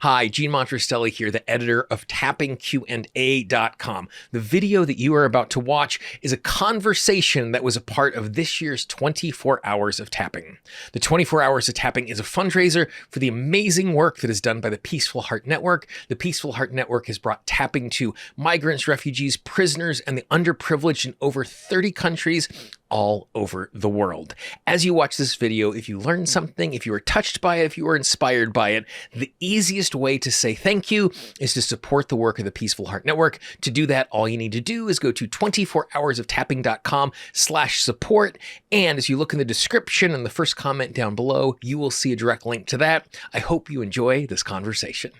Hi, Gene Monterastelli here, the editor of tappingqanda.com. The video that you are about to watch is a conversation that was a part of this year's 24 Hours of Tapping. The 24 Hours of Tapping is a fundraiser for the amazing work that is done by the Peaceful Heart Network. The Peaceful Heart Network has brought tapping to migrants, refugees, prisoners, and the underprivileged in over 30 countries all over the world. As you watch this video, if you learned something, if you were touched by it, if you were inspired by it, the easiest way to say thank you is to support the work of the Peaceful Heart Network. To do that, all you need to do is go to 24hoursoftapping.com/support. And as you look in the description and the first comment down below, you will see a direct link to that. I hope you enjoy this conversation.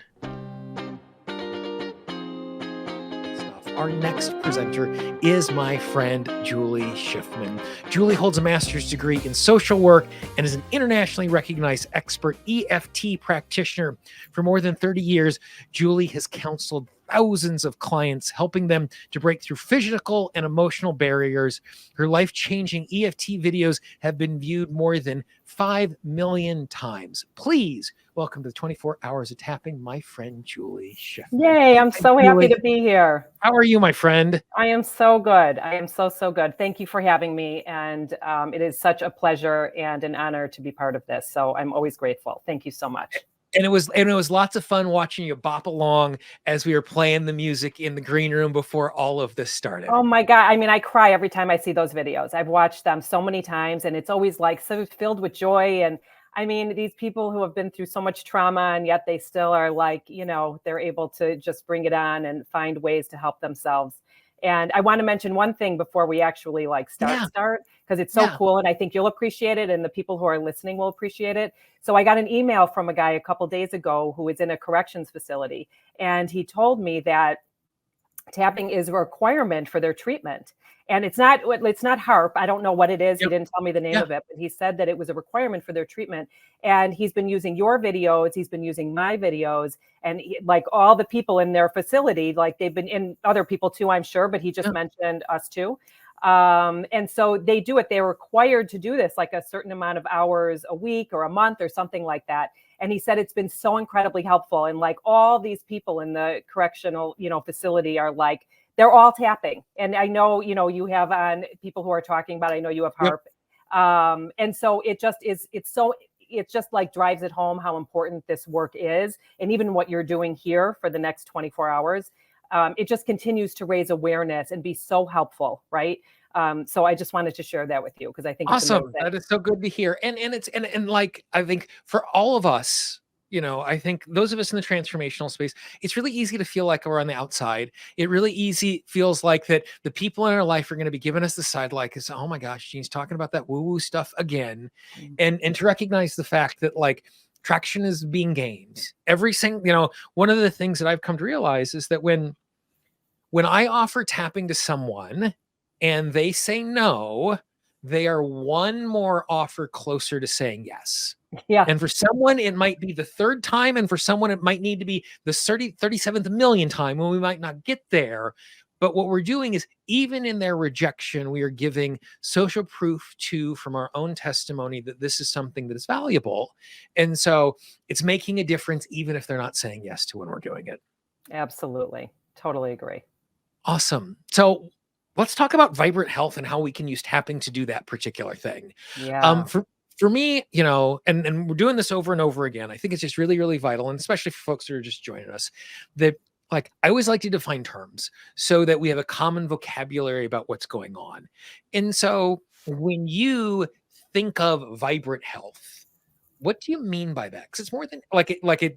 Our next presenter is my friend, Julie Schiffman. Julie holds a master's degree in social work and is an internationally recognized expert EFT practitioner. For more than 30 years, Julie has counseled thousands of clients, helping them to break through physical and emotional barriers. Her life-changing EFT videos have been viewed more than 5 million times. Please welcome to the 24 Hours of Tapping, my friend, Julie Schiffman. Yay, I'm so happy to be here. How are you, my friend? I am so good. I am so good. Thank you for having me. And it is such a pleasure and an honor to be part of this. So I'm always grateful. Thank you so much. And it was lots of fun watching you bop along as we were playing the music in the green room before all of this started. Oh my God. I mean, I cry every time I see those videos. I've watched them so many times and it's always like so filled with joy. And I mean, these people who have been through so much trauma and yet they still are like, you know, they're able to just bring it on and find ways to help themselves. And I want to mention one thing before we actually like start, because it's so cool. And I think you'll appreciate it. And the people who are listening will appreciate it. So I got an email from a guy a couple of days ago who is in a corrections facility. And he told me that tapping is a requirement for their treatment. And it's not HARP. I don't know what it is. He didn't tell me the name of it, but he said that it was a requirement for their treatment. And he's been using your videos. He's been using my videos, and like all the people in their facility, like they've been in other people too, I'm sure, but he just mentioned us too. And so they do it. They're required to do this like a certain amount of hours a week or a month or something like that. And he said it's been so incredibly helpful. And like all these people in the correctional, facility are like, they're all tapping. And I know, you have on people who are talking about, I know you have HARP. And so it just like drives it home how important this work is. And even what you're doing here for the next 24 hours, it just continues to raise awareness and be so helpful. Right. So I just wanted to share that with you because I think it's amazing. That is so good to hear. And like, I think for all of us, I think those of us in the transformational space, it's really easy to feel like we're on the outside. It really feels like that the people in our life are going to be giving us the side, like, oh my gosh, Gene's talking about that woo-woo stuff again. And to recognize the fact that like traction is being gained. Every single, one of the things that I've come to realize is that when I offer tapping to someone and they say no, they are one more offer closer to saying yes. Yeah. And for someone, it might be the third time. And for someone, it might need to be the 37th million time when we might not get there. But what we're doing is, even in their rejection, we are giving social proof from our own testimony that this is something that is valuable. And so it's making a difference, even if they're not saying yes to when we're doing it. Absolutely. Totally agree. Awesome. So let's talk about vibrant health and how we can use tapping to do that particular thing. Yeah. For me, and we're doing this over and over again. I think it's just really, really vital, and especially for folks who are just joining us, that like I always like to define terms so that we have a common vocabulary about what's going on. And so when you think of vibrant health, what do you mean by that? Because it's more than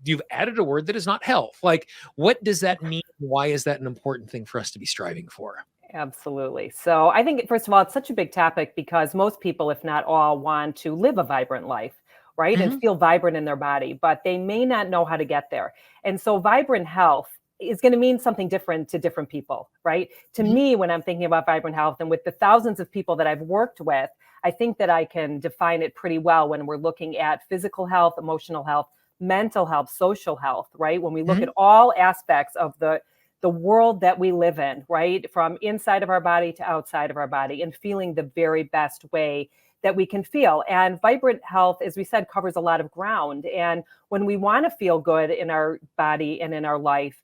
you've added a word that is not health. Like, what does that mean? Why is that an important thing for us to be striving for? Absolutely. So I think, first of all, it's such a big topic because most people, if not all, want to live a vibrant life, right? And feel vibrant in their body, but they may not know how to get there. And so vibrant health is going to mean something different to different people, right? To me, when I'm thinking about vibrant health and with the thousands of people that I've worked with, I think that I can define it pretty well when we're looking at physical health, emotional health, mental health, social health, right? When we look at all aspects of the world that we live in, right? From inside of our body to outside of our body, and feeling the very best way that we can feel. And vibrant health, as we said, covers a lot of ground. And when we want to feel good in our body and in our life,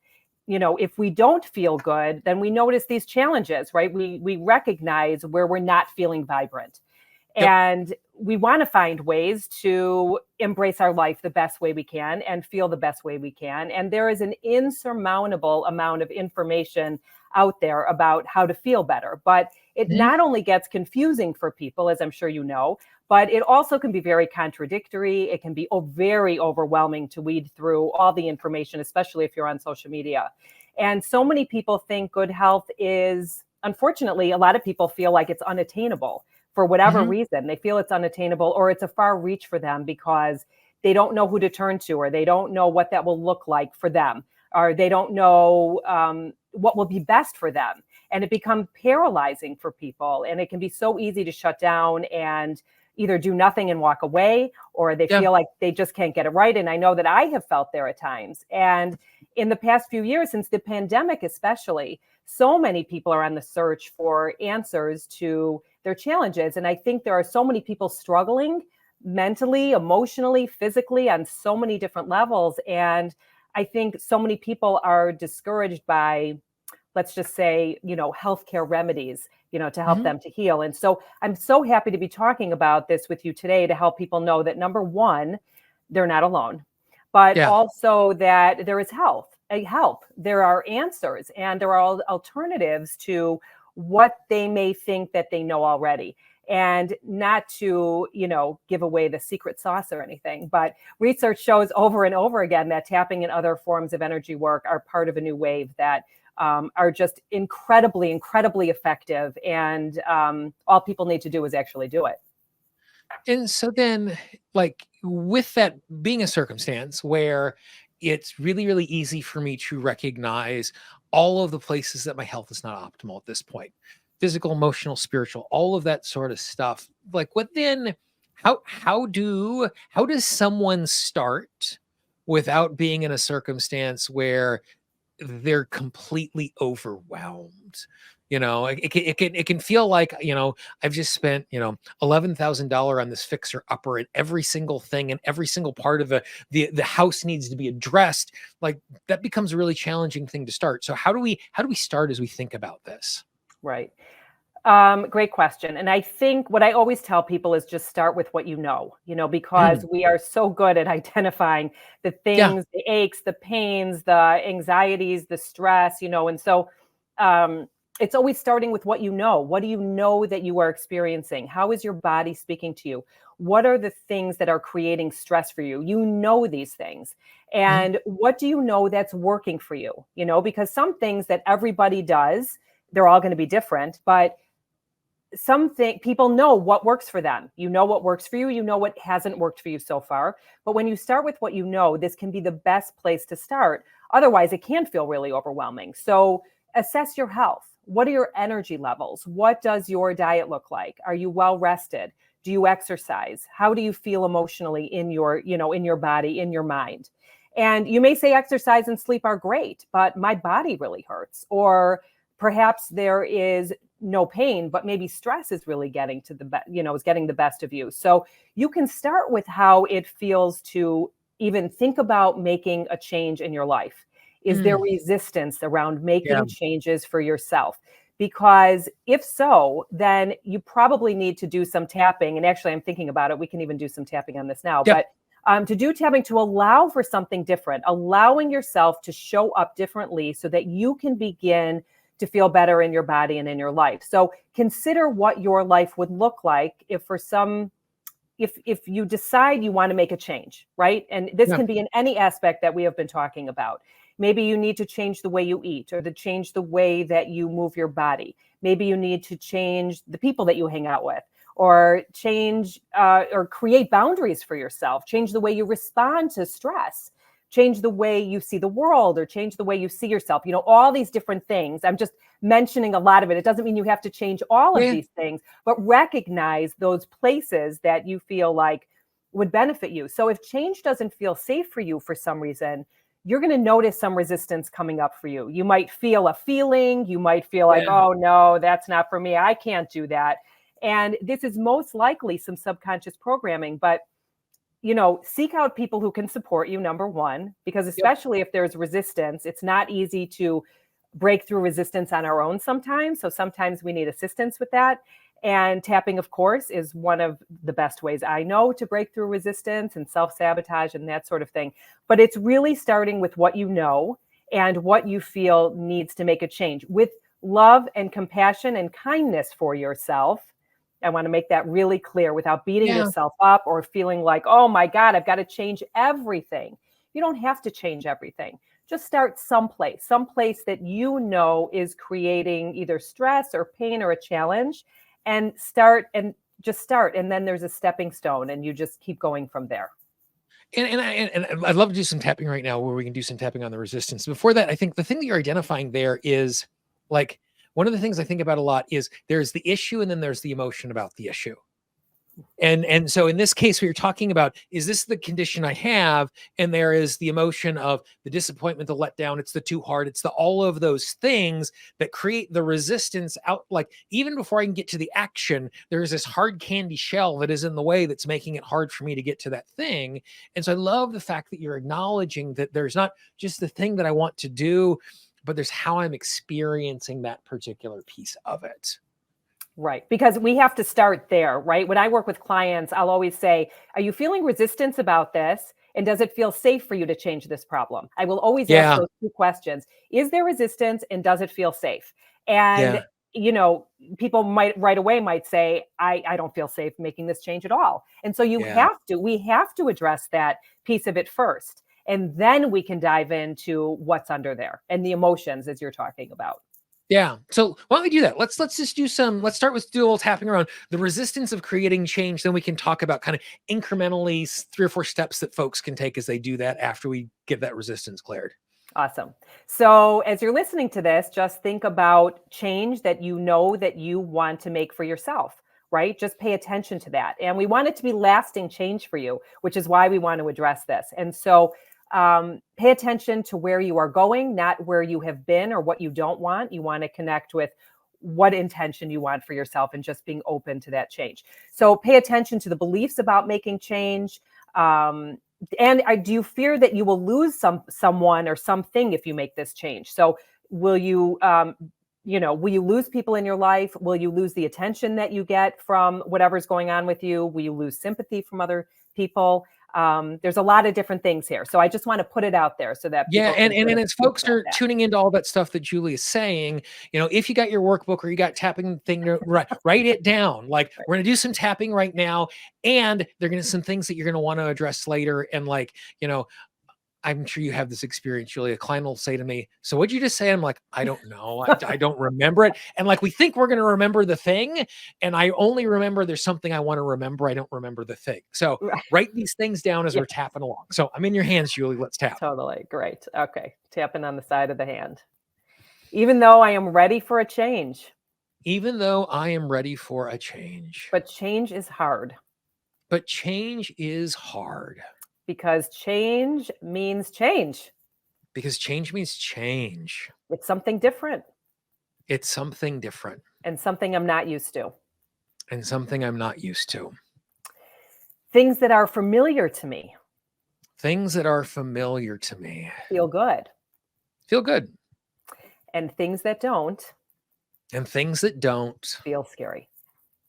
if we don't feel good, then we notice these challenges, right? We recognize where we're not feeling vibrant. Yep. And we want to find ways to embrace our life the best way we can and feel the best way we can. And there is an insurmountable amount of information out there about how to feel better. But it Mhm. not only gets confusing for people, as I'm sure you know, but it also can be very contradictory. It can be very overwhelming to weed through all the information, especially if you're on social media. And so many people think good health is, unfortunately, a lot of people feel like it's unattainable for whatever Mhm. reason. They feel it's unattainable or it's a far reach for them because they don't know who to turn to, or they don't know what that will look like for them, or they don't know what will be best for them. And it becomes paralyzing for people. And it can be so easy to shut down and either do nothing and walk away, or they Yeah. feel like they just can't get it right. And I know that I have felt there at times. And in the past few years, since the pandemic especially, so many people are on the search for answers to their challenges. And I think there are so many people struggling mentally, emotionally, physically on so many different levels. And I think so many people are discouraged by, let's just say, healthcare remedies, to help Mhm. them to heal. And so I'm so happy to be talking about this with you today to help people know that, number one, they're not alone, but Yeah. also that there is help. There are answers and there are alternatives to what they may think that they know already. And not to, give away the secret sauce or anything, but research shows over and over again that tapping and other forms of energy work are part of a new wave that are just incredibly, incredibly effective. And all people need to do is actually do it. And so then, like, with that being a circumstance where it's really, really easy for me to recognize all of the places that my health is not optimal at this point, physical, emotional, spiritual, all of that sort of stuff. Like, what then? How does someone start without being in a circumstance where they're completely overwhelmed? It can feel like, I've just spent, $11,000 on this fixer upper, and every single thing and every single part of the house needs to be addressed. Like, that becomes a really challenging thing to start. So how do we start as we think about this? Right. Great question. And I think what I always tell people is just start with what because Mm, we are so good at identifying the yeah. things, the aches, the pains, the anxieties, the stress, and so um, it's always starting with what you know. What do you know that you are experiencing? How is your body speaking to you? What are the things that are creating stress for you? You know these things. Mhm. And what do you know that's working for you? Because some things that everybody does, they're all going to be different, but something people know what works for them. You know what works for you, you know what hasn't worked for you so far. But when you start with what you know, this can be the best place to start. Otherwise, it can feel really overwhelming. So assess your health. What are your energy levels? What does your diet look like? Are you well rested? Do you exercise? How do you feel emotionally in your body, in your mind? And you may say exercise and sleep are great, but my body really hurts. Or perhaps there is no pain, but maybe stress is really getting to is getting the best of you. So you can start with how it feels to even think about making a change in your life. Is there Mm, resistance around yeah. making changes for yourself? Because if so, then you probably need to do some tapping. And actually, I'm thinking about it. We can even do some tapping on this now. Yep. But to do tapping to allow for something different, allowing yourself to show up differently so that you can begin to feel better in your body and in your life. So consider what your life would look like if you decide you want to make a change, right? And this Yeah. can be in any aspect that we have been talking about. Maybe you need to change the way you eat or to change the way that you move your body. Maybe you need to change the people that you hang out with, or change or create boundaries for yourself, change the way you respond to stress, change the way you see the world, or change the way you see yourself. All these different things. I'm just mentioning a lot of it. It doesn't mean you have to change all of Yeah. these things, but recognize those places that you feel like would benefit you. So if change doesn't feel safe for you for some reason, you're going to notice some resistance coming up for you. You might feel a feeling, you might feel like, Yeah. oh no, that's not for me. I can't do that. And this is most likely some subconscious programming, but seek out people who can support you, number one, because Yep. especially if there's resistance, it's not easy to break through resistance on our own sometimes. So sometimes we need assistance with that. And tapping, of course, is one of the best ways I know to break through resistance and self sabotage and that sort of thing. But it's really starting with what you know and what you feel needs to make a change with love and compassion and kindness for yourself. I want to make that really clear without beating Yeah. yourself up or feeling like, oh my God, I've got to change everything. You don't have to change everything. Just start someplace that you know is creating either stress or pain or a challenge, and just start. And then there's a stepping stone, and you just keep going from there. And I'd love to do some tapping right now where we can do some tapping on the resistance. Before that, I think the thing that you're identifying there is like one of the things I think about a lot is there's the issue and then there's the emotion about the issue. And so in this case, what you're talking about is this the condition I have, and there is the emotion of the disappointment, the letdown, it's the too hard, it's the all of those things that create the resistance out. Like even before I can get to the action, there's this hard candy shell that is in the way that's making it hard for me to get to that thing. And so I love the fact that you're acknowledging that there's not just the thing that I want to do, but there's how I'm experiencing that particular piece of it. Right. Because we have to start there, right? When I work with clients, I'll always say, are you feeling resistance about this? And does it feel safe for you to change this problem? I will always ask Yeah. those two questions. Is there resistance and does it feel safe? And, Yeah. people right away might say, I don't feel safe making this change at all. And so Yeah. we have to address that piece of it first. And then we can dive into what's under there and the emotions as you're talking about. Yeah. So why don't we do that? Let's just do some, let's start with do a little tapping around the resistance of creating change. Then we can talk about kind of incrementally 3 or 4 steps that folks can take as they do that after we get that resistance cleared. Awesome. So, as you're listening to this, just think about change that you know that you want to make for yourself, right? Just pay attention to that. And we want it to be lasting change for you, which is why we want to address this. And so, pay attention to where you are going, not where you have been or what you don't want. You want to connect with what intention you want for yourself and just being open to that change. So, pay attention to the beliefs about making change. And do you fear that you will lose someone or something if you make this change? So will you, will you lose people in your life? Will you lose the attention that you get from whatever's going on with you? Will you lose sympathy from other people? There's a lot of different things here. So I just want to put it out there so that Yeah, people can sort and of as think folks about are that. tuning into all that stuff that Julie is saying, if you got your workbook or you got tapping thing to write it down. Like Right. we're gonna do some tapping right now, and they're gonna some things that you're gonna want to address later. And like, I'm sure you have this experience, Julie. A client will say to me, "So what'd you just say?" I'm like, "I don't know. I don't remember it." And like we think we're going to remember the thing, and I only remember there's something I want to remember. I don't remember the thing. So Right. write these things down as Yeah, we're tapping along. So I'm in your hands, Julie. Let's tap. totally. Great. Okay. Tapping on the side of the hand. Even though I am ready for a change, Even though I am ready for a change, but change is hard but change is hard because change means change. because change means change. It's something different It's something different and something I'm not used to. and something I'm not used to. Things that are familiar to me Things that are familiar to me feel good, feel good, and things that don't and things that don't feel scary.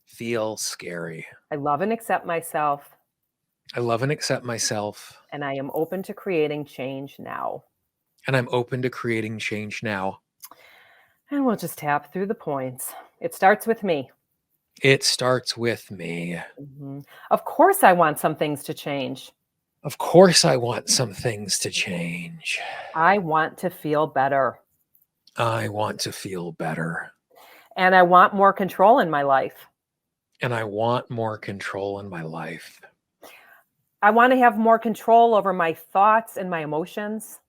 feel scary. I love and accept myself, I love and accept myself, and I am open to creating change now. and I'm open to creating change now. And we'll just tap through the points. It starts with me. It starts with me. Mhm. Of course, I want some things to change. Of course, I want some things to change. I want to feel better, I want to feel better, and I want more control in my life. and I want more control in my life. I want to have more control over my thoughts and my emotions,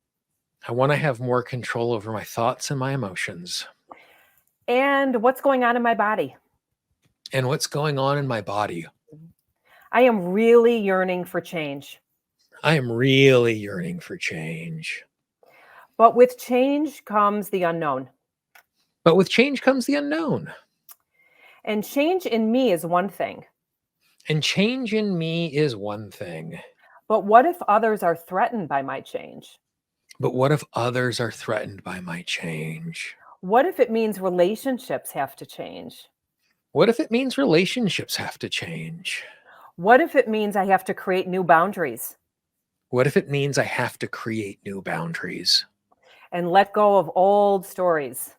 I want to have more control over my thoughts and my emotions and what's going on in my body. and what's going on in my body. I am really yearning for change. I am really yearning for change. But with change comes the unknown. But with change comes the unknown. And change in me is one thing. And change in me is one thing. But what if others are threatened by my change? But what if others are threatened by my change? What if it means relationships have to change? What if it means relationships have to change? What if it means I have to create new boundaries What if it means I have to create new boundaries and let go of old stories?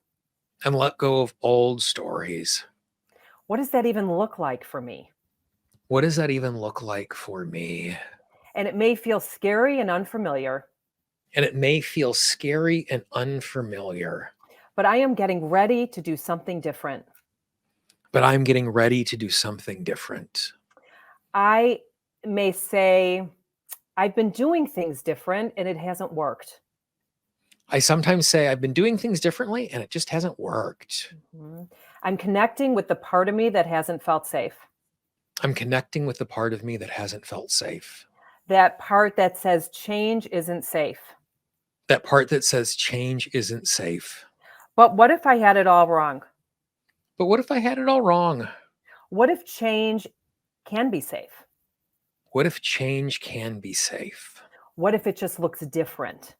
and let go of old stories? What does that even look like for me? What does that even look like for me? And it may feel scary and unfamiliar, And it may feel scary and unfamiliar, but I am getting ready to do something different. but I'm getting ready to do something different. I may say, I've been doing things different and it hasn't worked. I sometimes say I've been doing things differently and it just hasn't worked. Mhm. I'm connecting with the part of me that hasn't felt safe. I'm connecting with the part of me that hasn't felt safe. That part that says change isn't safe. That part that says change isn't safe. But what if I had it all wrong? But what if I had it all wrong? What if change can be safe? What if change can be safe? What if it just looks different?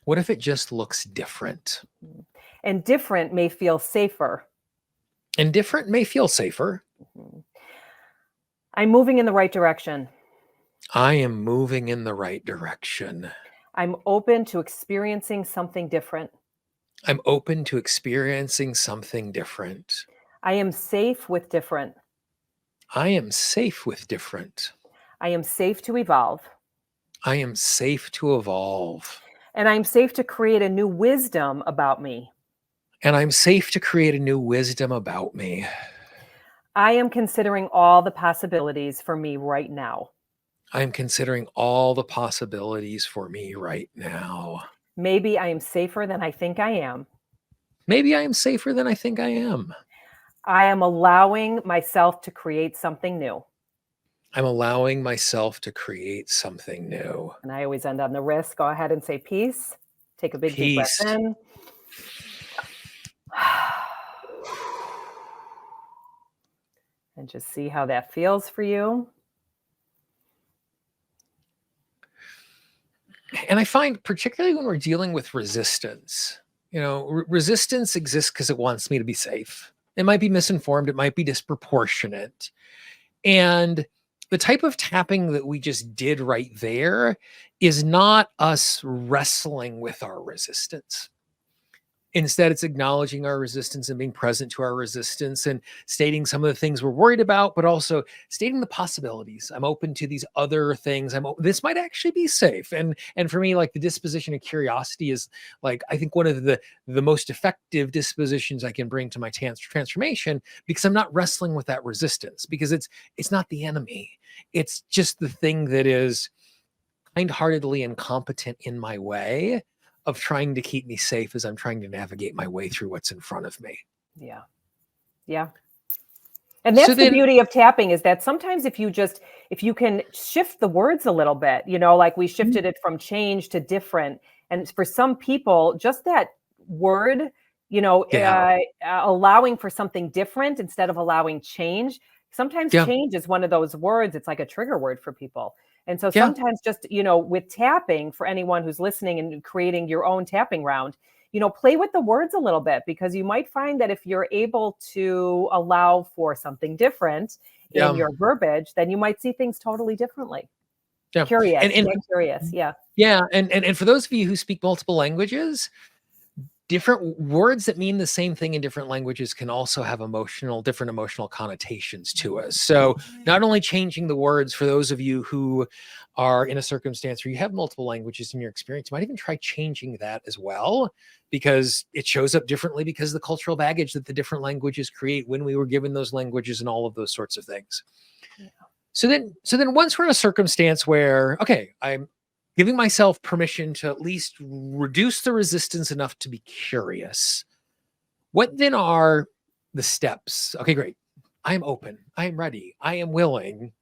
What if it just looks different? And different may feel safer. And different may feel safer. Mhm. I'm moving in the right direction. I am moving in the right direction. I'm open to experiencing something different. I'm open to experiencing something different. I am safe with different. I am safe with different. I am safe to evolve. I am safe to evolve. And I'm safe to create a new wisdom about me. And I'm safe to create a new wisdom about me. I am considering all the possibilities for me right now. I'm considering all the possibilities for me right now. Maybe I am safer than I think I am. Maybe I am safer than I think I am. I am allowing myself to create something new. I'm allowing myself to create something new. And I always end on the wrist. Go ahead and say peace. Take a big deep breath Peace. in. And just see how that feels for you. And I find, particularly when we're dealing with resistance, resistance exists because it wants me to be safe. It might be misinformed, it might be disproportionate. And the type of tapping that we just did right there is not us wrestling with our resistance. Instead, it's acknowledging our resistance and being present to our resistance and stating some of the things we're worried about, but also stating the possibilities. I'm open to these other things. This might actually be safe. And for me, like, the disposition of curiosity is, like, I think one of the most effective dispositions I can bring to my transformation, because I'm not wrestling with that resistance, because it's not the enemy. It's just the thing that is kind-heartedly incompetent in my way of trying to keep me safe as I'm trying to navigate my way through what's in front of me. Yeah. Yeah. And that's the beauty of tapping, is that sometimes if you can shift the words a little bit, like we shifted it from change to different. And for some people, just that word, allowing for something different instead of allowing change. Sometimes change is one of those words. It's like a trigger word for people. And so sometimes just, with tapping, for anyone who's listening and creating your own tapping round, play with the words a little bit, because you might find that if you're able to allow for something different in your verbiage, then you might see things totally differently. Curious. And curious. Yeah. Yeah. And for those of you who speak multiple languages, different words that mean the same thing in different languages can also have different emotional connotations to us. So not only changing the words, for those of you who are in a circumstance where you have multiple languages in your experience, you might even try changing that as well, because it shows up differently because of the cultural baggage that the different languages create when we were given those languages and all of those sorts of things. Yeah. So then once we're in a circumstance where, okay, I'm giving myself permission to at least reduce the resistance enough to be curious, what then are the steps? Okay, great. I am open. I am ready. I am willing.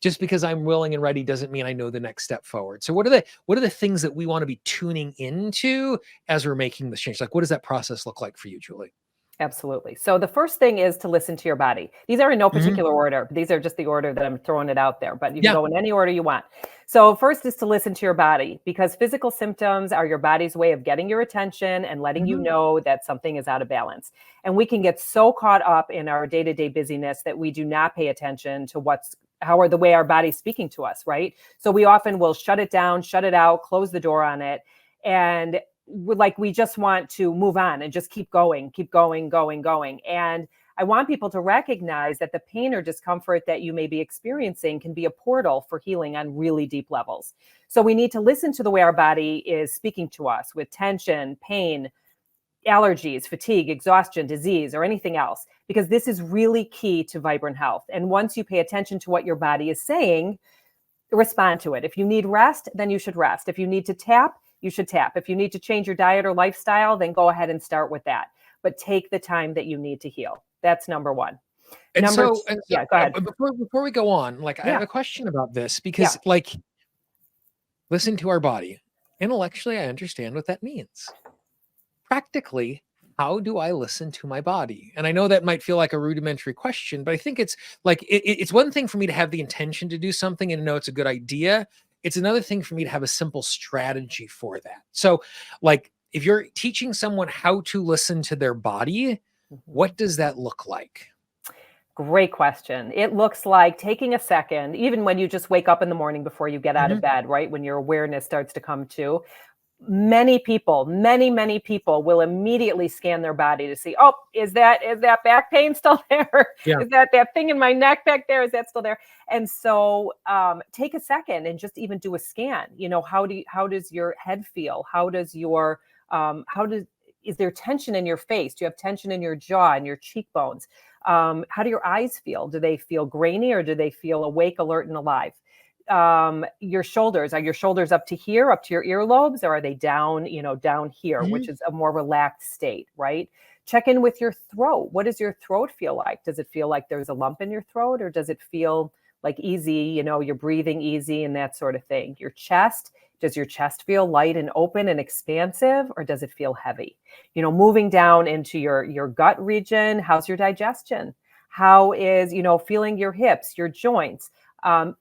Just because I'm willing and ready doesn't mean I know the next step forward. So what are the things that we want to be tuning into as we're making this change? Like, what does that process look like for you, Julie? Absolutely. So the first thing is to listen to your body. These are in no Mhm. particular order. These are just the order that I'm throwing it out there, but you can Yeah. go in any order you want. So first is to listen to your body, because physical symptoms are your body's way of getting your attention and letting you Mhm. know that something is out of balance. And we can get so caught up in our day-to-day busyness that we do not pay attention to how are the way our body's speaking to us, right? So we often will shut it down, shut it out, close the door on it. And we just want to move on and just keep going, keep going, going, going. And I want people to recognize that the pain or discomfort that you may be experiencing can be a portal for healing on really deep levels. So we need to listen to the way our body is speaking to us with tension, pain, allergies, fatigue, exhaustion, disease, or anything else, because this is really key to vibrant health. And once you pay attention to what your body is saying, respond to it. If you need rest, then you should rest. If you need to tap, you should tap. If you need to change your diet or lifestyle, then go ahead and start with that. But take the time that you need to heal. That's number one. And Number so two, and so, yeah, go ahead. before we go on, like, I have Yeah, a question about this yeah. because, like, listen to our body. Intellectually, I understand what that means. Practically, how do I listen to my body? And I know that might feel like a rudimentary question, but I think it's like it's one thing for me to have the intention to do something and know it's a good idea. It's another thing for me to have a simple strategy for that. So, like, if you're teaching someone how to listen to their body, Mhm. what does that look like? Great question. It looks like taking a second, even when you just wake up in the morning before you get out of Mhm. bed, right? When your awareness starts to come to, many people, many people will immediately scan their body to see, oh, is that back pain still there? Yeah. Is that thing in my neck back there? Is that still there? And so take a second and just even do a scan. How does your head feel? How does is there tension in your face? Do you have tension in your jaw and your cheekbones? How do your eyes feel? Do they feel grainy, or do they feel awake, alert, and alive? Your shoulders, are your shoulders up to here, up to your earlobes, or are they down, down here, which Mhm. is a more relaxed state, right? Check in with your throat. What does your throat feel like? Does it feel like there's a lump in your throat, or does it feel like easy, you're breathing easy and that sort of thing? Your chest, does your chest feel light and open and expansive, or does it feel heavy? Moving down into your gut region, how's your digestion? How is, feeling your hips, your joints?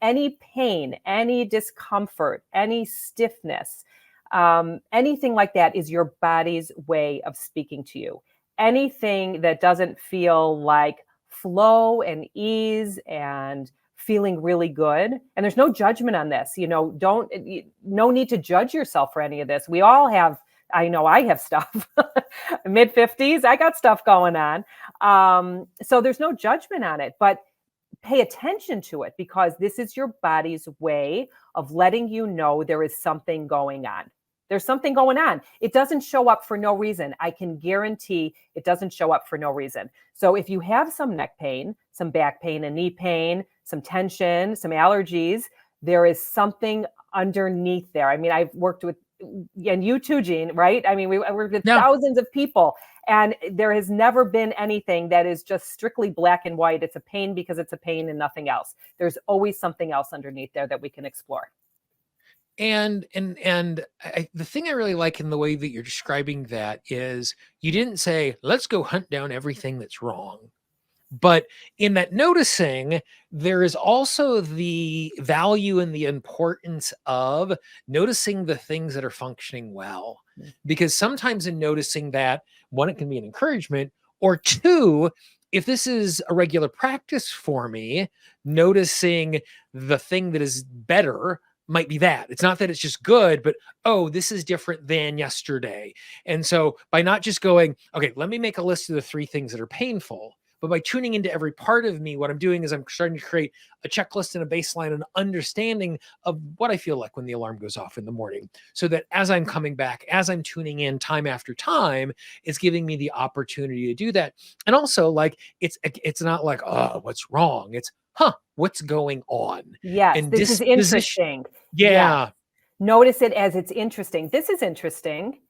Any pain, any discomfort, any stiffness, anything like that is your body's way of speaking to you. Anything that doesn't feel like flow and ease and feeling really good. And there's no judgment on this. No need to judge yourself for any of this. We all have, I know I have stuff. Mid 50s, I got stuff going on. So there's no judgment on it. But pay attention to it, because this is your body's way of letting you know there is something going on. There's something going on. It doesn't show up for no reason. I can guarantee it doesn't show up for no reason. So if you have some neck pain, some back pain, and knee pain, some tension, some allergies, there is something underneath there. I mean, I've worked with, and you too, Jean, right? I mean, I worked with Yeah. thousands of people, and there has never been anything that is just strictly black and white. It's a pain because it's a pain and nothing else. There's always something else underneath there that we can explore. The thing I really like in the way that you're describing that is you didn't say, let's go hunt down everything that's wrong. But in that noticing, there is also the value and the importance of noticing the things that are functioning well. Because sometimes in noticing that, one, it can be an encouragement, or two, if this is a regular practice for me, noticing the thing that is better might be that. It's not that it's just good, but oh, this is different than yesterday. And so by not just going, okay, let me make a list of the three things that are painful, but by tuning into every part of me, what I'm doing is I'm starting to create a checklist and a baseline and understanding of what I feel like when the alarm goes off in the morning. So that as I'm coming back, as I'm tuning in time after time, it's giving me the opportunity to do that. And also, like, it's not like, oh, what's wrong? It's, what's going on? Yes, And this is disposition. interesting. Yes. Yeah. Notice it as it's interesting. This is interesting,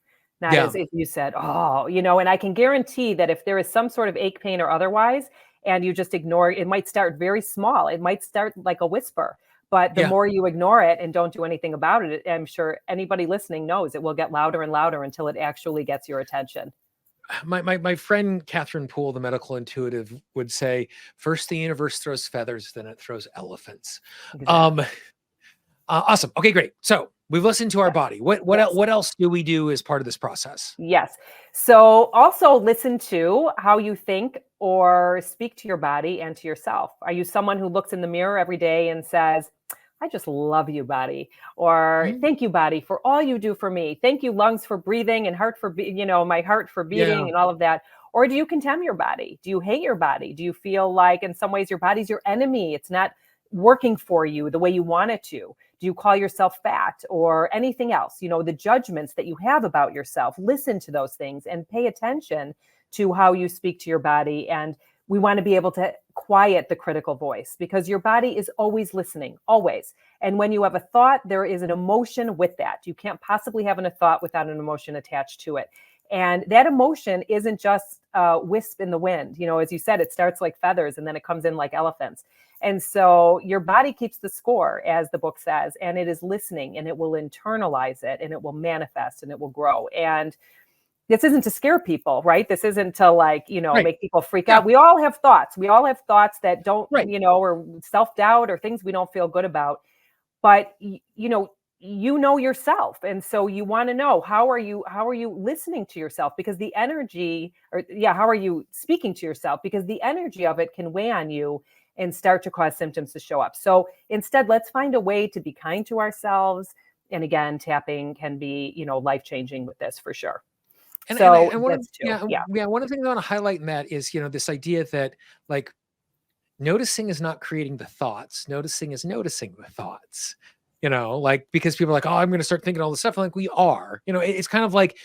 not Yeah. as if you said, oh, and I can guarantee that if there is some sort of ache, pain, or otherwise, and you just ignore it, it might start very small. It might start like a whisper. But the Yeah. more you ignore it and don't do anything about it, I'm sure anybody listening knows it will get louder and louder until it actually gets your attention. my friend Catherine Poole, the medical intuitive, would say, first the universe throws feathers, then it throws elephants. Exactly. Um, awesome. Okay, great. So we've listened to our Yes. body. Yes. What else do we do as part of this process? Yes. So also listen to how you think or speak to your body and to yourself. Are you someone who looks in the mirror every day and says, I just love you, body, or Mhm. thank you, body, for all you do for me. Thank you, lungs, for breathing and heart for, my heart for Yeah. beating and all of that. Or do you condemn your body? Do you hate your body? Do you feel like in some ways your body's your enemy? It's not working for you the way you want it to. Do you call yourself fat or anything else? The judgments that you have about yourself, listen to those things and pay attention to how you speak to your body. And we want to be able to quiet the critical voice because your body is always listening, always. And when you have a thought, there is an emotion with that. You can't possibly have a thought without an emotion attached to it. And that emotion isn't just a wisp in the wind. As you said, it starts like feathers and then it comes in like elephants. And so your body keeps the score, as the book says, and it is listening and it will internalize it and it will manifest and it will grow. And this isn't to scare people, right? This isn't to Right. make people freak Yeah. out. We all have thoughts. We all have thoughts that don't, Right. or self-doubt or things we don't feel good about. But yourself. And so you want to know how are you listening to yourself? Because the energy how are you speaking to yourself? Because the energy of it can weigh on you and start to cause symptoms to show up. So instead, let's find a way to be kind to ourselves. And again, tapping can be, life-changing with this for sure. So And one of that's two. Yeah. one of the things I want to highlight in that is, this idea that, like, noticing is not creating the thoughts. Noticing is noticing the thoughts. Like, because people are like, oh, I'm going to start thinking all this stuff. I'm like, we are. It's kind of like,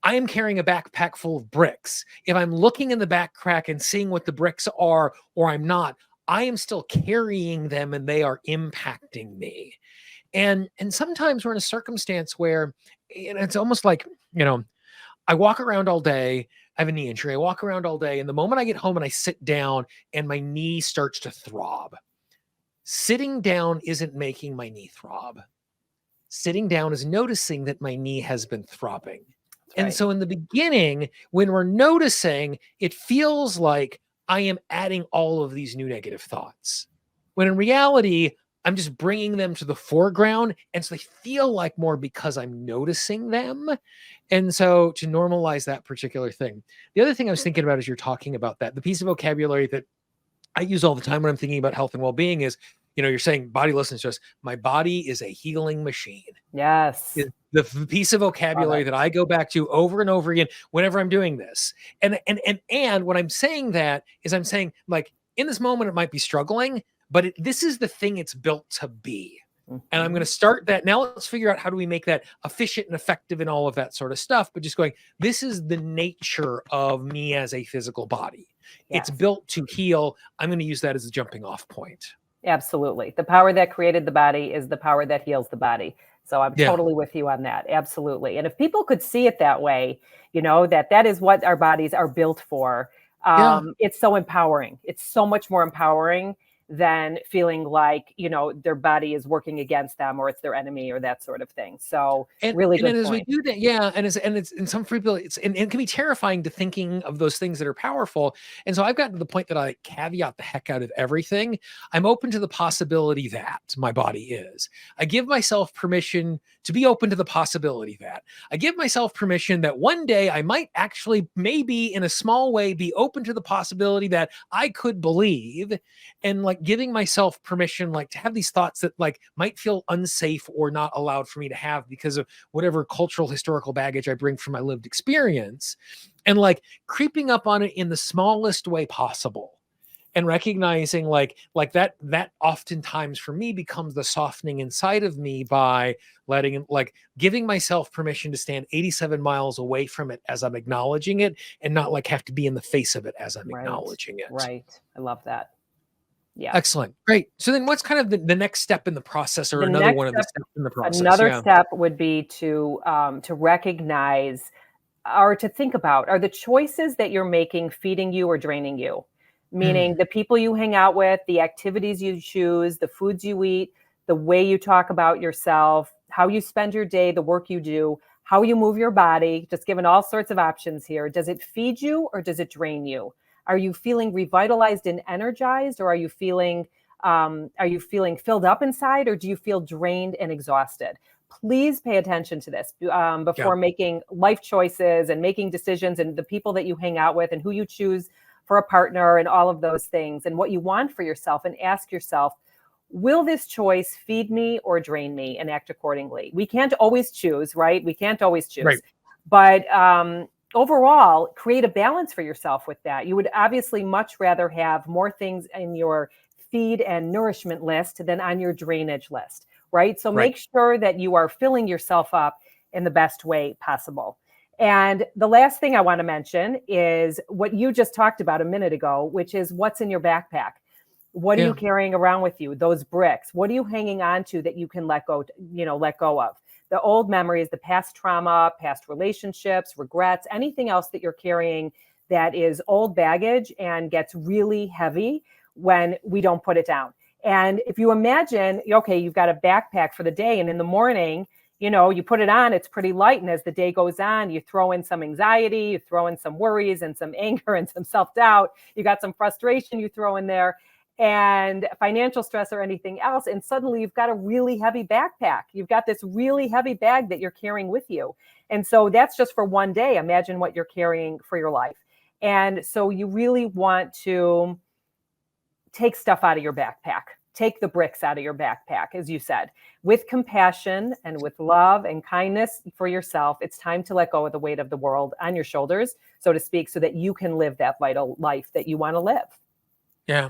I am carrying a backpack full of bricks. If I'm looking in the backpack and seeing what the bricks are, or I'm not, I am still carrying them and they are impacting me. And sometimes we're in a circumstance where, it's almost like, I walk around all day. I have a knee injury. I walk around all day. And the moment I get home and I sit down and my knee starts to throb, sitting down isn't making my knee throb. Sitting down is noticing that my knee has been throbbing. That's And right. so in the beginning, when we're noticing, it feels like I am adding all of these new negative thoughts. When in reality, I'm just bringing them to the foreground. And so they feel like more because I'm noticing them. And so to normalize that particular thing. The other thing I was thinking about as you're talking about that, the piece of vocabulary that I use all the time when I'm thinking about health and well-being is, you're saying body listens to us. My body is a healing machine. Yes. Is the piece of Love vocabulary it. that I go back to over and over again whenever I'm doing this. And when I'm saying that is, I'm saying, like, in this moment it might be struggling, but this is the thing it's built to be. And I'm going to Mhm. start that. Now let's figure out how do we make that efficient and effective and all of that sort of stuff. But just going, this is the nature of me as a physical body. It's Yes. built to heal. I'm going to use that as a jumping off point. Absolutely. The power that created the body is the power that heals the body. So I'm Yeah. totally with you on that. Absolutely. And if people could see it that way, that is what our bodies are built for. Yeah. It's so empowering. It's so much more empowering than feeling like, their body is working against them or it's their enemy or that sort of thing. So really And then good as we point. do that, yeah, and it's in some people, and it can be terrifying to thinking of those things that are powerful. And so I've gotten to the point that I caveat the heck out of everything. I'm open to the possibility that my body is. I give myself permission to be open to the possibility that. I give myself permission that one day I might actually, maybe in a small way, be open to the possibility that I could believe, and like giving myself permission, like, to have these thoughts that, like, might feel unsafe or not allowed for me to have because of whatever cultural historical baggage I bring from my lived experience, and like creeping up on it in the smallest way possible, and recognizing, like that oftentimes for me becomes the softening inside of me by giving myself permission to stand 87 miles away from it as I'm acknowledging it, and not like have to be in the face of it as I'm Right. acknowledging it. Right. I love that. Yeah. Excellent. Great. So then what's kind of the next step in the process, or The another next one of the step, steps in the process? another Yeah. step would be to recognize or to think about, are the choices that you're making feeding you or draining you? Meaning Mm. the people you hang out with, the activities you choose, the foods you eat, the way you talk about yourself, how you spend your day, the work you do. how you move your body, just given all sorts of options here. Does it feed you or does it drain you? Are you feeling revitalized and energized, or are you feeling filled up inside, or do you feel drained and exhausted? Please pay attention to this Yeah. before making life choices and making decisions, and the people that you hang out with and who you choose for a partner and all of those things and what you want for yourself. And ask yourself, will this choice feed me or drain me, and act accordingly? We can't always choose, right? We can't always Right. choose. But overall, create a balance for yourself with that. You would obviously much rather have more things in your feed and nourishment list than on your drainage list, right? So Right. make sure that you are filling yourself up in the best way possible. And the last thing I want to mention is what you just talked about a minute ago, which is what's in your backpack. What are you Yeah. carrying around with you? Those bricks. What are you hanging on to that you can let go, let go of? The old memories, the past trauma, past relationships, regrets, anything else that you're carrying that is old baggage and gets really heavy when we don't put it down. And if you imagine, okay, you've got a backpack for the day, and in the morning, you put it on, it's pretty light. And as the day goes on, you throw in some anxiety, you throw in some worries and some anger and some self-doubt. You got some frustration you throw in there, and financial stress or anything else. And suddenly you've got a really heavy backpack. You've got this really heavy bag that you're carrying with you. And so that's just for one day. Imagine what you're carrying for your life. And so you really want to take stuff out of your backpack. Take the bricks out of your backpack, as you said, with compassion and with love and kindness for yourself. It's time to let go of the weight of the world on your shoulders, so to speak, so that you can live that vital life that you want to live. Yeah.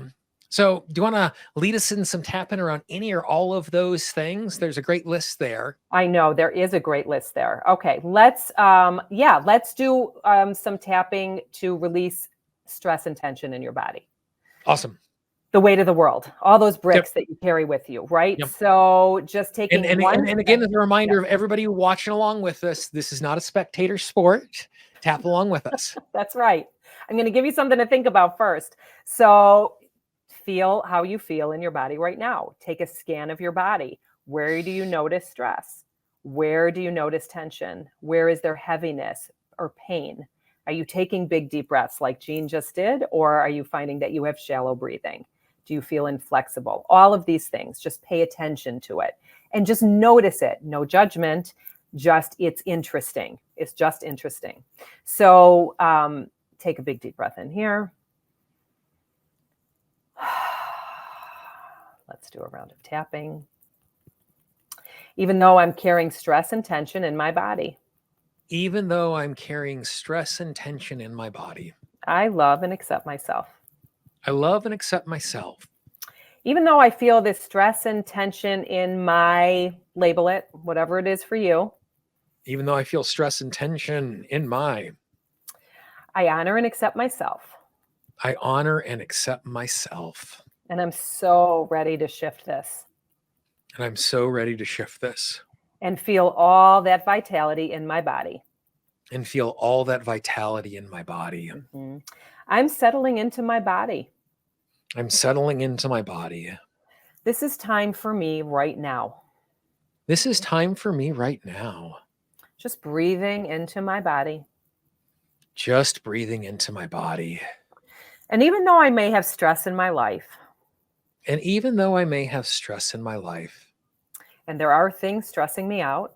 So, do you want to lead us in some tapping around any or all of those things? There's a great list there. I know there is a great list there. Okay, let's do some tapping to release stress and tension in your body. Awesome. The weight of the world, all those Yep. bricks that you carry with you, right? Yep. So just taking And one and again, as second. a reminder of everybody watching along with us, this is not a spectator sport. Tap along with us. That's right. I'm going to give you something to think about first. So feel how you feel in your body right now. Take a scan of your body. Where do you notice stress? Where do you notice tension? Where is there heaviness or pain? Are you taking big, deep breaths like Jean just did? Or are you finding that you have shallow breathing? Do you feel inflexible? All of these things, just pay attention to it and just notice it. No judgment, just it's interesting. It's just interesting. So take a big, deep breath in here. Let's do a round of tapping. Even though I'm carrying stress and tension in my body, Even though I'm carrying stress and tension in my body, I love and accept myself. I love and accept myself. Even though I feel this stress and tension in my, label it, whatever it is for you, Even though I feel stress and tension in my, I honor and accept myself. I honor and accept myself. And I'm so ready to shift this And I'm so ready to shift this and feel all that vitality in my body. and feel all that vitality in my body. Mm-hmm. I'm settling into my body. I'm settling into my body. This is time for me right now. This is time for me right now. Just breathing into my body. Just breathing into my body. And even though I may have stress in my life, And even though I may have stress in my life, and there are things stressing me out,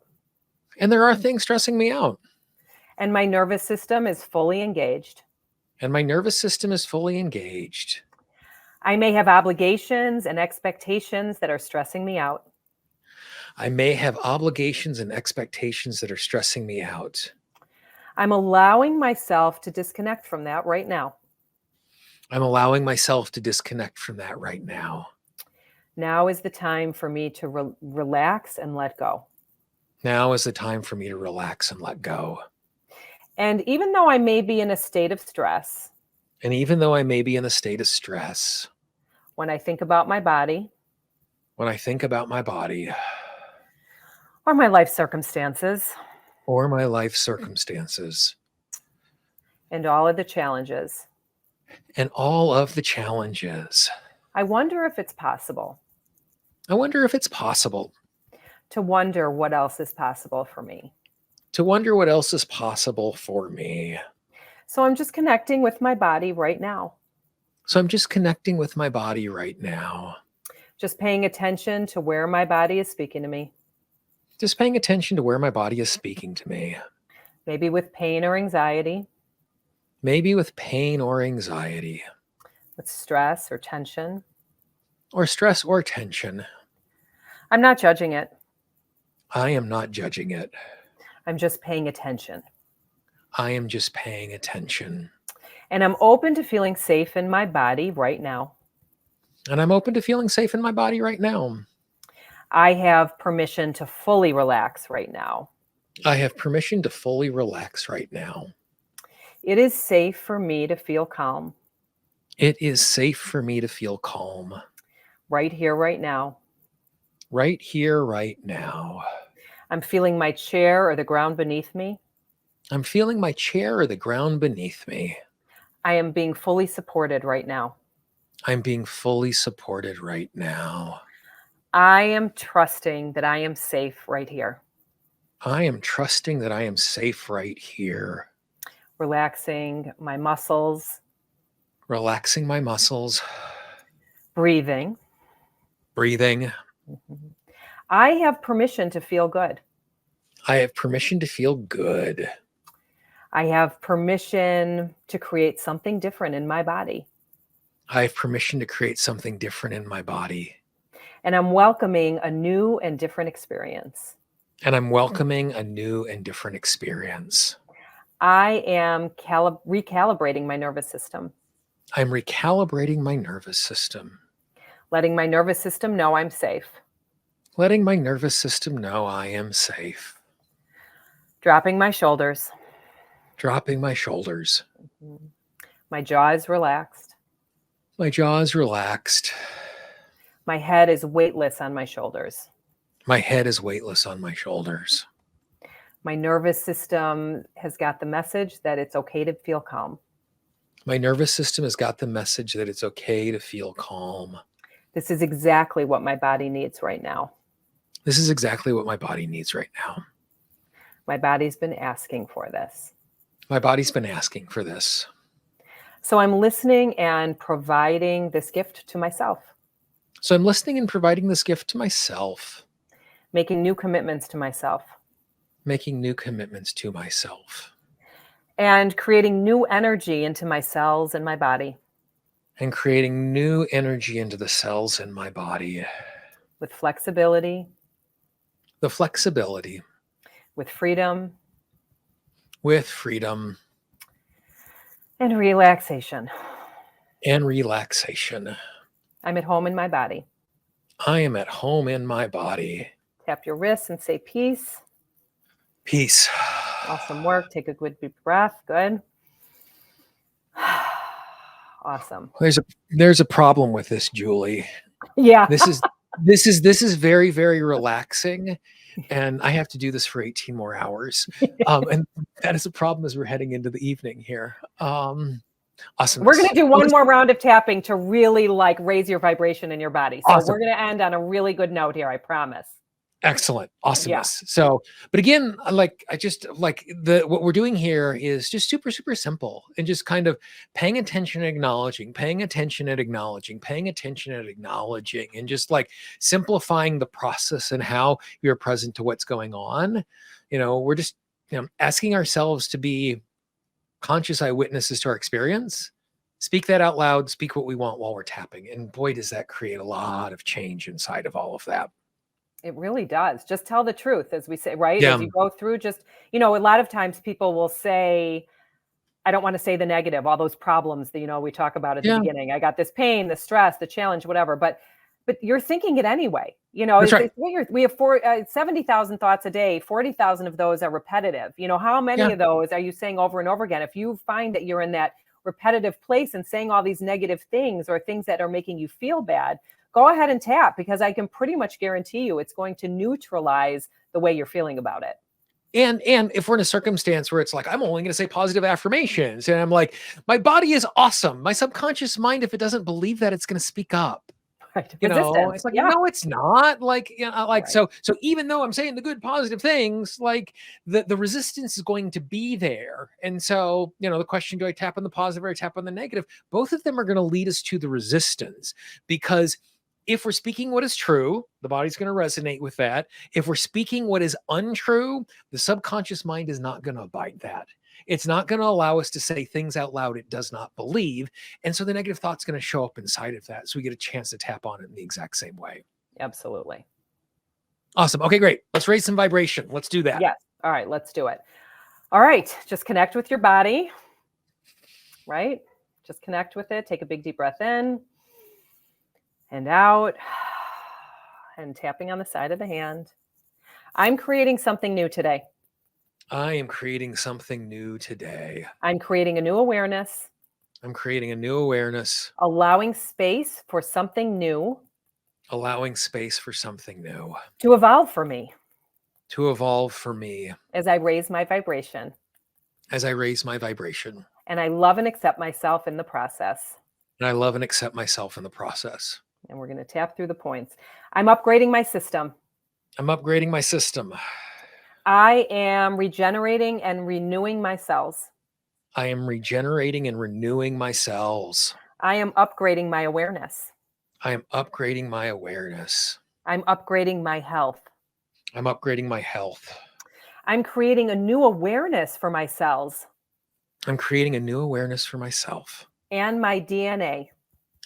and there are things stressing me out, and my nervous system is fully engaged, and my nervous system is fully engaged, I may have obligations and expectations that are stressing me out, I may have obligations and expectations that are stressing me out. I'm allowing myself to disconnect from that right now. I'm allowing myself to disconnect from that right now. Now is the time for me to relax and let go. Now is the time for me to relax and let go. And even though I may be in a state of stress, And even though I may be in a state of stress, when I think about my body when I think about my body or my life circumstances or my life circumstances and all of the challenges, and all of the challenges, I wonder if it's possible I wonder if it's possible to wonder what else is possible for me. to wonder what else is possible for me. So I'm just connecting with my body right now, So I'm just connecting with my body right now, just paying attention to where my body is speaking to me, just paying attention to where my body is speaking to me, maybe with pain or anxiety, maybe with pain or anxiety, with stress or tension. or stress or tension. I'm not judging it. I am not judging it. I'm just paying attention. I am just paying attention. And I'm open to feeling safe in my body right now. And I'm open to feeling safe in my body right now. I have permission to fully relax right now. I have permission to fully relax right now. It is safe for me to feel calm It is safe for me to feel calm right here, right now. right here, right now. I'm feeling my chair or the ground beneath me. I'm feeling my chair or the ground beneath me. I am being fully supported right now. I'm being fully supported right now. I am trusting that I am safe right here. I am trusting that I am safe right here. Relaxing my muscles, Relaxing my muscles, breathing. breathing. Mhm. I have permission to feel good. I have permission to feel good. I have permission to create something different in my body. I have permission to create something different in my body. And I'm welcoming a new and different experience. And I'm welcoming a new and different experience. I am recalibrating my nervous system, I'm recalibrating my nervous system, letting my nervous system know I'm safe, letting my nervous system know I am safe, dropping my shoulders. dropping my shoulders. Mhm. My jaw is relaxed. My jaw is relaxed. My head is weightless on my shoulders. My head is weightless on my shoulders. My nervous system has got the message that it's okay to feel calm. My nervous system has got the message that it's okay to feel calm. This is exactly what my body needs right now. This is exactly what my body needs right now. My body's been asking for this. My body's been asking for this. So I'm listening and providing this gift to myself, So I'm listening and providing this gift to myself, making new commitments to myself, making new commitments to myself, and creating new energy into my cells and my body and creating new energy into the cells in my body. with flexibility, The flexibility, with freedom, with freedom and relaxation. and relaxation. I'm at home in my body. I am at home in my body. Tap your wrists and say peace. Peace. Awesome work. Take a good deep breath. Good. Awesome. There's a problem with this, Julie. Yeah. This is very, very relaxing, and I have to do this for 18 more hours. And that is a problem as we're heading into the evening here. Awesome. We're going to do one more round of tapping to really like raise your vibration in your body. So Awesome. we're going to end on a really good note here. I promise. Excellent. Awesomeness. Yeah. So, but again, I just like what we're doing here is just super, super simple and just kind of paying attention and acknowledging, paying attention and acknowledging, paying attention and acknowledging, and just like simplifying the process and how you're present to what's going on. We're just, asking ourselves to be conscious eyewitnesses to our experience. Speak that out loud, speak what we want while we're tapping. And boy, does that create a lot of change inside of all of that. It really does. Just tell the truth, as we say, right? Yeah. As you go through, just, a lot of times people will say, I don't want to say the negative, all those problems that, we talk about at the beginning. I got this pain, the stress, the challenge, whatever. But you're thinking it anyway. That's right. We have 70,000 thoughts a day. 40,000 of those are repetitive. How many of those are you saying over and over again? If you find that you're in that repetitive place and saying all these negative things or things that are making you feel bad, go ahead and tap, because I can pretty much guarantee you it's going to neutralize the way you're feeling about it. And if we're in a circumstance where it's like, I'm only going to say positive affirmations, and I'm like, my body is awesome. My subconscious mind, if it doesn't believe that, it's going to speak up. Right. It's Resistance. like, Yeah. no, it's not. Like, like, Right. so even though I'm saying the good positive things, like the resistance is going to be there. And so, the question, do I tap on the positive or I tap on the negative? Both of them are going to lead us to the resistance, because if we're speaking what is true, the body's going to resonate with that. If we're speaking what is untrue, the subconscious mind is not going to abide that. It's not going to allow us to say things out loud it does not believe. And so the negative thought's going to show up inside of that. So we get a chance to tap on it in the exact same way. Absolutely. Awesome. Okay, great. Let's raise some vibration. Let's do that. Yes. All right, let's do it. All right, just connect with your body, right? Just connect with it. Take a big deep breath in and out, and tapping on the side of the hand. I'm creating something new today. I am creating something new today. I'm creating a new awareness, I'm creating a new awareness, allowing space for something new allowing space for something new to evolve for me to evolve for me as I raise my vibration. as I raise my vibration. And I love and accept myself in the process. And I love and accept myself in the process. And we're going to tap through the points. I'm upgrading my system. I'm upgrading my system. I am regenerating and renewing my cells. I am regenerating and renewing my cells. I am upgrading my awareness. I am upgrading my awareness. I'm upgrading my health. I'm upgrading my health. I'm creating a new awareness for my cells I'm creating a new awareness for myself and my DNA.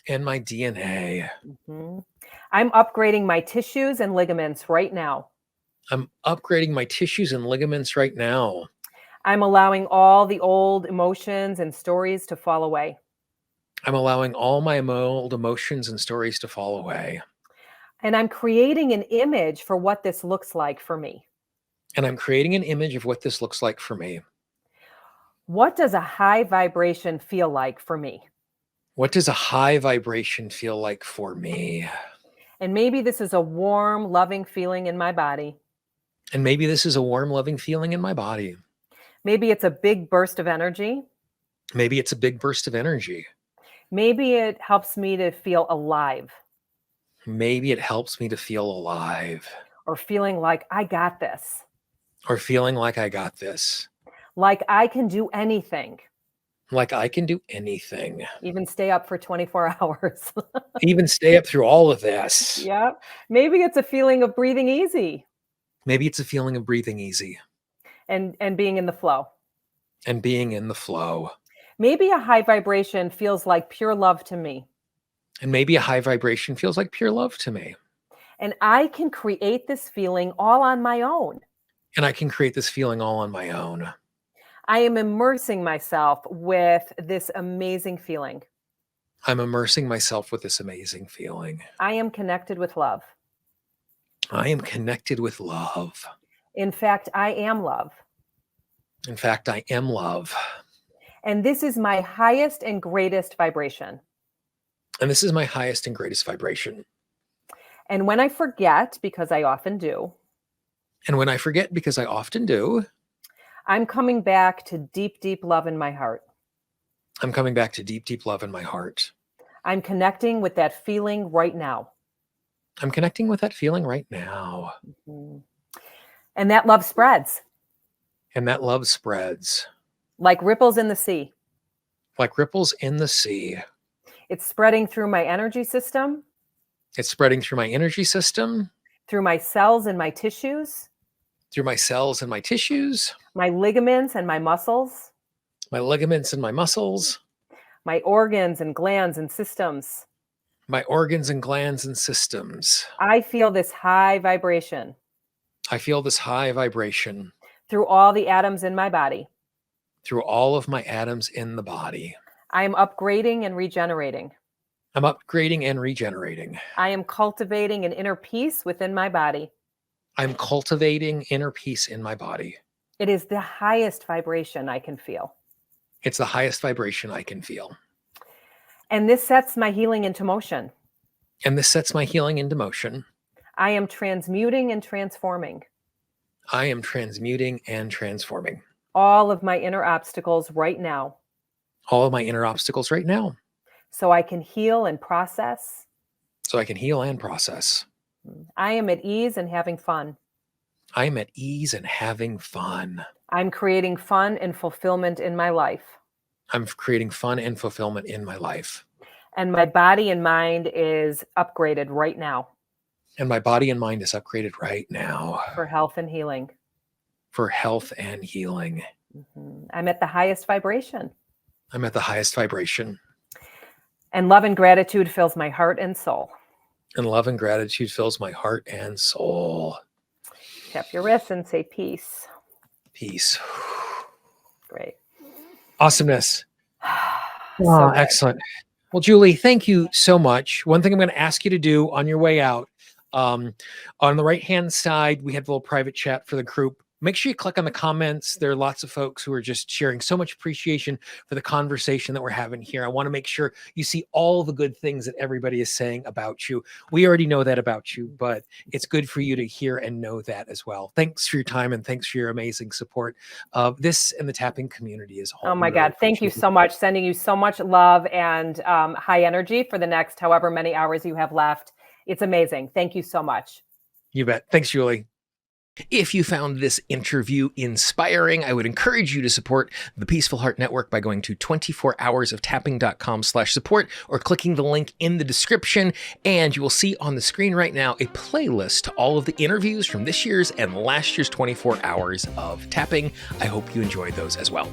and my DNA. Mhm. I'm upgrading my tissues and ligaments right now. I'm upgrading my tissues and ligaments right now. I'm allowing all the old emotions and stories to fall away. I'm allowing all my old emotions and stories to fall away. And I'm creating an image for what this looks like for me. And I'm creating an image of what this looks like for me. What does a high vibration feel like for me? What does a high vibration feel like for me? And maybe this is a warm, loving feeling in my body. And maybe this is a warm, loving feeling in my body. Maybe it's a big burst of energy. Maybe it's a big burst of energy. Maybe it helps me to feel alive Maybe it helps me to feel alive or feeling like I got this, or feeling like I got this, like I can do anything, like I can do anything, even stay up for 24 hours. even stay up through all of this. Yeah. Maybe it's a feeling of breathing easy Maybe it's a feeling of breathing easy and being in the flow. and being in the flow. Maybe a high vibration feels like pure love to me. And maybe a high vibration feels like pure love to me. And I can create this feeling all on my own. And I can create this feeling all on my own. I am immersing myself with this amazing feeling. I'm immersing myself with this amazing feeling. I am connected with love. I am connected with love. In fact, I am love. In fact, I am love. And this is my highest and greatest vibration. And this is my highest and greatest vibration. And when I forget, because I often do, And when I forget, because I often do, I'm coming back to deep, deep love in my heart. I'm coming back to deep, deep love in my heart. I'm connecting with that feeling right now. I'm connecting with that feeling right now. Mhm. And that love spreads And that love spreads like ripples in the sea. like ripples in the sea. It's spreading through my energy system, It's spreading through my energy system, through my cells and my tissues, through my cells and my tissues, my ligaments and my muscles, my ligaments and my muscles, my organs and glands and systems. my organs and glands and systems. I feel this high vibration I feel this high vibration through all the atoms in my body. through all of my atoms in the body. I am upgrading and regenerating. I'm upgrading and regenerating. I am cultivating an inner peace within my body. I'm cultivating inner peace in my body. It is the highest vibration I can feel. It's the highest vibration I can feel. And this sets my healing into motion. And this sets my healing into motion. I am transmuting and transforming I am transmuting and transforming all of my inner obstacles right now all of my inner obstacles right now so I can heal and process so I can heal and process. I am at ease and having fun. I am at ease and having fun. I'm creating fun and fulfillment in my life. I'm creating fun and fulfillment in my life. And my body and mind is upgraded right now And my body and mind is upgraded right now for health and healing. for health and healing. I'm at the highest vibration. I'm at the highest vibration. And love and gratitude fills my heart and soul. And love and gratitude fills my heart and soul. Tap your wrists and say peace. Peace. Great. Awesomeness. So Oh, good. excellent. Well, Julie, thank you so much. One thing I'm going to ask you to do on your way out, on the right-hand side, we had a little private chat for the group. Make sure you click on the comments. There are lots of folks who are just sharing so much appreciation for the conversation that we're having here. I want to make sure you see all the good things that everybody is saying about you. We already know that about you, but it's good for you to hear and know that as well. Thanks for your time and thanks for your amazing support of this and the tapping community as a whole. Oh my We really God. Thank you appreciate it. so much. Sending you so much love and high energy for the next however many hours you have left. It's amazing. Thank you so much. You bet. Thanks, Julie. If you found this interview inspiring, I would encourage you to support the Peaceful Heart Network by going to 24hoursoftapping.com/support or clicking the link in the description. And you will see on the screen right now a playlist to all of the interviews from this year's and last year's 24 Hours of Tapping. I hope you enjoyed those as well.